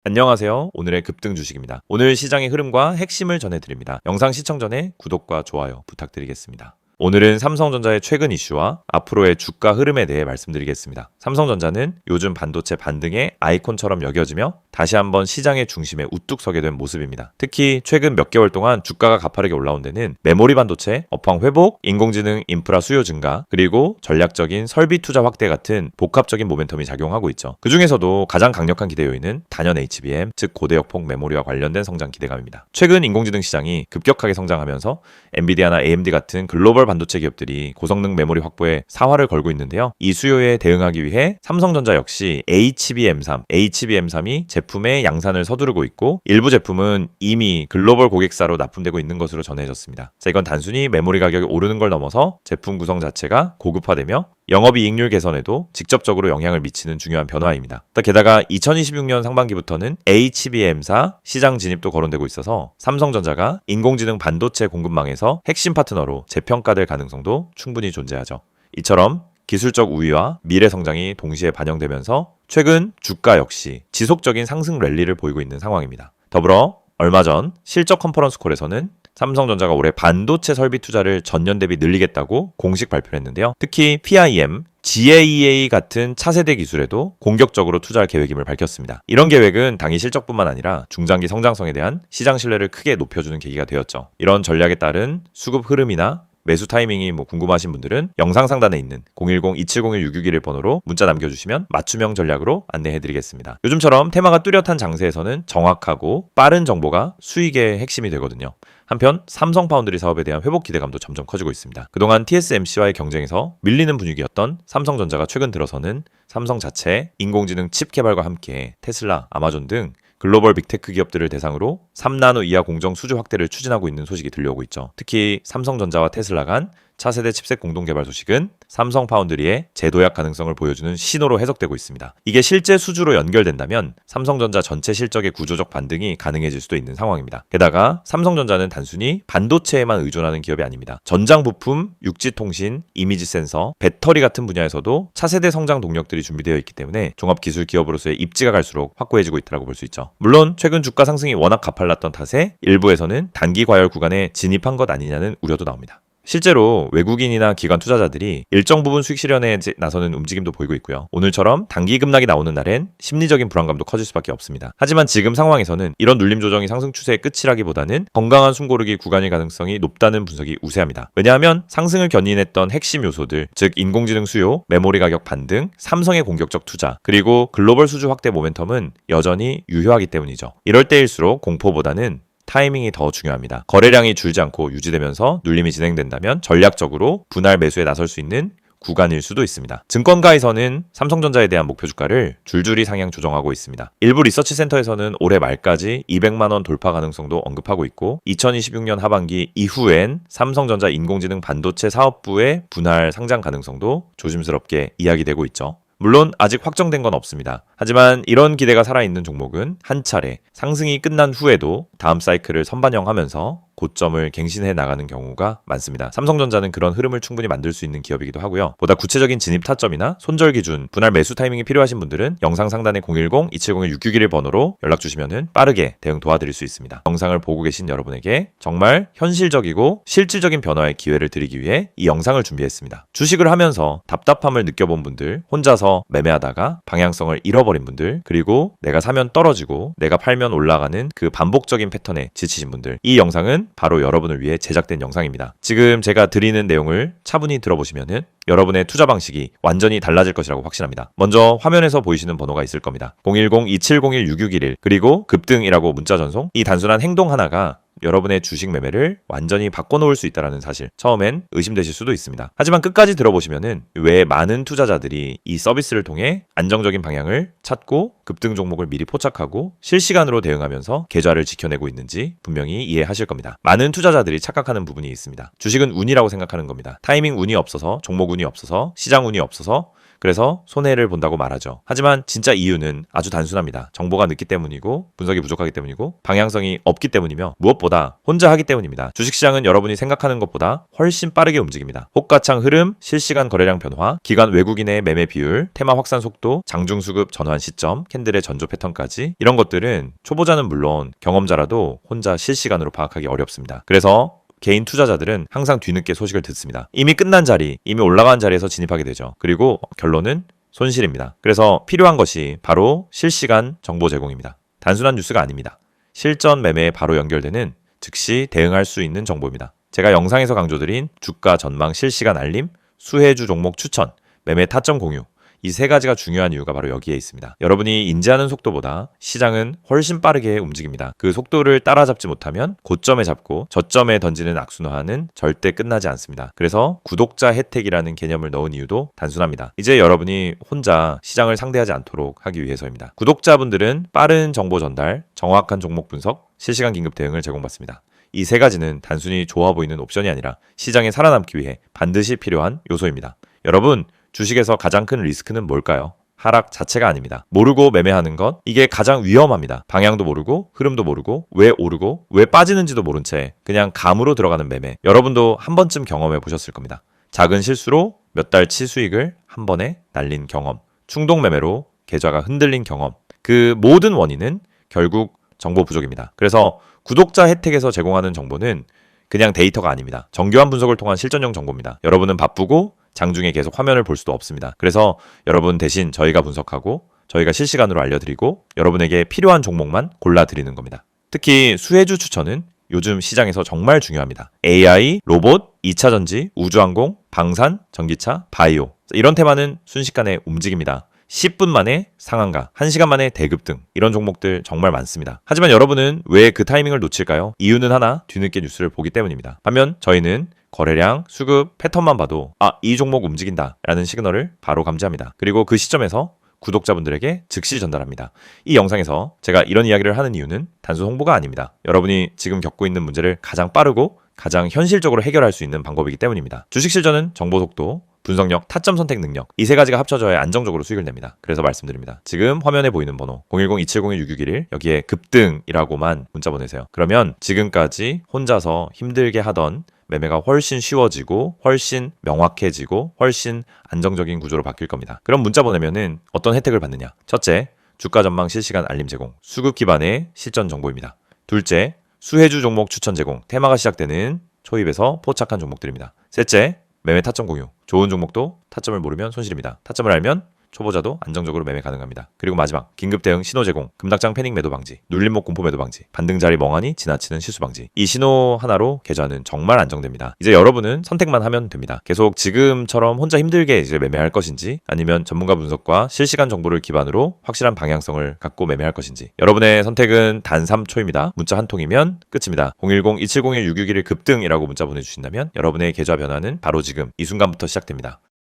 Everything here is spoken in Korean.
안녕하세요. 오늘의 급등 주식입니다. 오늘 시장의 흐름과 핵심을 전해드립니다. 영상 시청 전에 구독과 좋아요 부탁드리겠습니다. 오늘은 삼성전자의 최근 이슈와 앞으로의 주가 흐름에 대해 말씀드리겠습니다. 삼성전자는 요즘 반도체 반등의 아이콘처럼 여겨지며 다시 한번 시장의 중심에 우뚝 서게 된 모습입니다. 특히 최근 몇 개월 동안 주가가 가파르게 올라온 데는 메모리 반도체, 업황 회복, 인공지능 인프라 수요 증가, 그리고 전략적인 설비 투자 확대 같은 복합적인 모멘텀이 작용하고 있죠. 그 중에서도 가장 강력한 기대 요인은 단연 HBM, 즉 고대역폭 메모리와 관련된 성장 기대감입니다. 최근 인공지능 시장이 급격하게 성장하면서 엔비디아나 AMD 같은 글로벌 반도체 기업들이 고성능 메모리 확보에 사활을 걸고 있는데요. 이 수요에 대응하기 위해 삼성전자 역시 HBM3이 제품의 양산을 서두르고 있고 일부 제품은 이미 글로벌 고객사로 납품되고 있는 것으로 전해졌습니다. 자, 이건 단순히 메모리 가격이 오르는 걸 넘어서 제품 구성 자체가 고급화되며 영업이익률 개선에도 직접적으로 영향을 미치는 중요한 변화입니다. 게다가 2026년 상반기부터는 HBM4 시장 진입도 거론되고 있어서 삼성전자가 인공지능 반도체 공급망에서 핵심 파트너로 재평가될 가능성도 충분히 존재하죠. 이처럼 기술적 우위와 미래 성장이 동시에 반영되면서 최근 주가 역시 지속적인 상승 랠리를 보이고 있는 상황입니다. 더불어 얼마 전 실적 컨퍼런스 콜에서는 삼성전자가 올해 반도체 설비 투자를 전년 대비 늘리겠다고 공식 발표를 했는데요. 특히 PIM, GAA 같은 차세대 기술에도 공격적으로 투자할 계획임을 밝혔습니다. 이런 계획은 당기 실적뿐만 아니라 중장기 성장성에 대한 시장 신뢰를 크게 높여주는 계기가 되었죠. 이런 전략에 따른 수급 흐름이나 매수 타이밍이 궁금하신 분들은 영상 상단에 있는 010-2701-661 번호로 문자 남겨주시면 맞춤형 전략으로 안내해드리겠습니다. 요즘처럼 테마가 뚜렷한 장세에서는 정확하고 빠른 정보가 수익의 핵심이 되거든요. 한편 삼성 파운드리 사업에 대한 회복 기대감도 점점 커지고 있습니다. 그동안 TSMC와의 경쟁에서 밀리는 분위기였던 삼성전자가 최근 들어서는 삼성 자체 인공지능 칩 개발과 함께 테슬라, 아마존 등 글로벌 빅테크 기업들을 대상으로 3나노 이하 공정 수주 확대를 추진하고 있는 소식이 들려오고 있죠. 특히 삼성전자와 테슬라 간 차세대 칩셋 공동 개발 소식은 삼성 파운드리의 재도약 가능성을 보여주는 신호로 해석되고 있습니다. 이게 실제 수주로 연결된다면 삼성전자 전체 실적의 구조적 반등이 가능해질 수도 있는 상황입니다. 게다가 삼성전자는 단순히 반도체에만 의존하는 기업이 아닙니다. 전장 부품, 육지통신, 이미지 센서, 배터리 같은 분야에서도 차세대 성장 동력들이 준비되어 있기 때문에 종합기술 기업으로서의 입지가 갈수록 확고해지고 있다고 볼 수 있죠. 물론 최근 주가 상승이 워낙 가팔랐던 탓에 일부에서는 단기 과열 구간에 진입한 것 아니냐는 우려도 나옵니다. 실제로 외국인이나 기관 투자자들이 일정 부분 수익 실현에 나서는 움직임도 보이고 있고요. 오늘처럼 단기 급락이 나오는 날엔 심리적인 불안감도 커질 수밖에 없습니다. 하지만 지금 상황에서는 이런 눌림 조정이 상승 추세의 끝이라기보다는 건강한 숨고르기 구간일 가능성이 높다는 분석이 우세합니다. 왜냐하면 상승을 견인했던 핵심 요소들, 즉 인공지능 수요, 메모리 가격 반등, 삼성의 공격적 투자, 그리고 글로벌 수주 확대 모멘텀은 여전히 유효하기 때문이죠. 이럴 때일수록 공포보다는 타이밍이 더 중요합니다. 거래량이 줄지 않고 유지되면서 눌림이 진행된다면 전략적으로 분할 매수에 나설 수 있는 구간일 수도 있습니다. 증권가에서는 삼성전자에 대한 목표 주가를 줄줄이 상향 조정하고 있습니다. 일부 리서치 센터에서는 올해 말까지 200만 원 돌파 가능성도 언급하고 있고 2026년 하반기 이후엔 삼성전자 인공지능 반도체 사업부의 분할 상장 가능성도 조심스럽게 이야기되고 있죠. 물론 아직 확정된 건 없습니다. 하지만 이런 기대가 살아있는 종목은 한 차례 상승이 끝난 후에도 다음 사이클을 선반영하면서 고점을 갱신해 나가는 경우가 많습니다. 삼성전자는 그런 흐름을 충분히 만들 수 있는 기업이기도 하고요. 보다 구체적인 진입 타점이나 손절 기준, 분할 매수 타이밍이 필요하신 분들은 영상 상단의 010-2701-661 번호로 연락 주시면 빠르게 대응 도와드릴 수 있습니다. 영상을 보고 계신 여러분에게 정말 현실적이고 실질적인 변화의 기회를 드리기 위해 이 영상을 준비했습니다. 주식을 하면서 답답함을 느껴본 분들, 혼자서 매매하다가 방향성을 잃어버린 분들, 그리고 내가 사면 떨어지고 내가 팔면 올라가는 그 반복적인 패턴에 지치신 분들, 이 영상은 바로 여러분을 위해 제작된 영상입니다. 지금 제가 드리는 내용을 차분히 들어보시면 여러분의 투자 방식이 완전히 달라질 것이라고 확신합니다. 먼저 화면에서 보이시는 번호가 있을 겁니다. 010-2701-6611 그리고 급등이라고 문자 전송. 이 단순한 행동 하나가 여러분의 주식 매매를 완전히 바꿔놓을 수 있다는 사실, 처음엔 의심되실 수도 있습니다. 하지만 끝까지 들어보시면은 왜 많은 투자자들이 이 서비스를 통해 안정적인 방향을 찾고 급등 종목을 미리 포착하고 실시간으로 대응하면서 계좌를 지켜내고 있는지 분명히 이해하실 겁니다. 많은 투자자들이 착각하는 부분이 있습니다. 주식은 운이라고 생각하는 겁니다. 타이밍 운이 없어서, 종목 운이 없어서, 시장 운이 없어서 그래서 손해를 본다고 말하죠. 하지만 진짜 이유는 아주 단순합니다. 정보가 늦기 때문이고 분석이 부족하기 때문이고 방향성이 없기 때문이며 무엇보다 혼자 하기 때문입니다. 주식시장은 여러분이 생각하는 것보다 훨씬 빠르게 움직입니다. 호가창 흐름, 실시간 거래량 변화, 기관 외국인의 매매 비율, 테마 확산 속도, 장중 수급 전환 시점, 캔들의 전조 패턴까지 이런 것들은 초보자는 물론 경험자라도 혼자 실시간으로 파악하기 어렵습니다. 그래서 개인 투자자들은 항상 뒤늦게 소식을 듣습니다. 이미 끝난 자리, 이미 올라간 자리에서 진입하게 되죠. 그리고 결론은 손실입니다. 그래서 필요한 것이 바로 실시간 정보 제공입니다. 단순한 뉴스가 아닙니다. 실전 매매에 바로 연결되는 즉시 대응할 수 있는 정보입니다. 제가 영상에서 강조드린 주가 전망 실시간 알림, 수혜주 종목 추천, 매매 타점 공유, 이 세 가지가 중요한 이유가 바로 여기에 있습니다. 여러분이 인지하는 속도보다 시장은 훨씬 빠르게 움직입니다. 그 속도를 따라잡지 못하면 고점에 잡고 저점에 던지는 악순환은 절대 끝나지 않습니다. 그래서 구독자 혜택이라는 개념을 넣은 이유도 단순합니다. 이제 여러분이 혼자 시장을 상대하지 않도록 하기 위해서입니다. 구독자분들은 빠른 정보 전달, 정확한 종목 분석, 실시간 긴급 대응을 제공받습니다. 이 세 가지는 단순히 좋아 보이는 옵션이 아니라 시장에 살아남기 위해 반드시 필요한 요소입니다. 여러분, 주식에서 가장 큰 리스크는 뭘까요? 하락 자체가 아닙니다. 모르고 매매하는 것, 이게 가장 위험합니다. 방향도 모르고 흐름도 모르고 왜 오르고 왜 빠지는지도 모른 채 그냥 감으로 들어가는 매매. 여러분도 한 번쯤 경험해 보셨을 겁니다. 작은 실수로 몇 달치 수익을 한 번에 날린 경험, 충동 매매로 계좌가 흔들린 경험. 그 모든 원인은 결국 정보 부족입니다. 그래서 구독자 혜택에서 제공하는 정보는 그냥 데이터가 아닙니다. 정교한 분석을 통한 실전형 정보입니다. 여러분은 바쁘고 장중에 계속 화면을 볼 수도 없습니다. 그래서 여러분 대신 저희가 분석하고 저희가 실시간으로 알려드리고 여러분에게 필요한 종목만 골라드리는 겁니다. 특히 수혜주 추천은 요즘 시장에서 정말 중요합니다. AI, 로봇, 2차전지, 우주항공, 방산, 전기차, 바이오 이런 테마는 순식간에 움직입니다. 10분 만에 상한가, 1시간 만에 대급등 이런 종목들 정말 많습니다. 하지만 여러분은 왜 그 타이밍을 놓칠까요? 이유는 하나, 뒤늦게 뉴스를 보기 때문입니다. 반면 저희는 거래량, 수급, 패턴만 봐도 이 종목 움직인다 라는 시그널을 바로 감지합니다. 그리고 그 시점에서 구독자분들에게 즉시 전달합니다. 이 영상에서 제가 이런 이야기를 하는 이유는 단순 홍보가 아닙니다. 여러분이 지금 겪고 있는 문제를 가장 빠르고 가장 현실적으로 해결할 수 있는 방법이기 때문입니다. 주식 실전은 정보 속도, 분석력, 타점 선택 능력 이 세 가지가 합쳐져야 안정적으로 수익을 냅니다. 그래서 말씀드립니다. 지금 화면에 보이는 번호 010-2701-6611 여기에 급등이라고만 문자 보내세요. 그러면 지금까지 혼자서 힘들게 하던 매매가 훨씬 쉬워지고 훨씬 명확해지고 훨씬 안정적인 구조로 바뀔 겁니다. 그럼 문자 보내면은 어떤 혜택을 받느냐? 첫째, 주가 전망 실시간 알림 제공, 수급 기반의 실전 정보입니다. 둘째, 수혜주 종목 추천 제공, 테마가 시작되는 초입에서 포착한 종목들입니다. 셋째, 매매 타점 공유, 좋은 종목도 타점을 모르면 손실입니다. 타점을 알면 초보자도 안정적으로 매매 가능합니다. 그리고 마지막, 긴급 대응 신호 제공, 금닥장 패닉 매도 방지, 눌림목 공포 매도 방지, 반등 자리 멍하니 지나치는 실수 방지. 이 신호 하나로 계좌는 정말 안정됩니다. 이제 여러분은 선택만 하면 됩니다. 계속 지금처럼 혼자 힘들게 이제 매매할 것인지 아니면 전문가 분석과 실시간 정보를 기반으로 확실한 방향성을 갖고 매매할 것인지 여러분의 선택은 단 3초입니다. 문자 한 통이면 끝입니다. 010-2701-661 급등이라고 문자 보내주신다면 여러분의 계좌 변화는 바로 지금 이 순간부터 시작됩니다.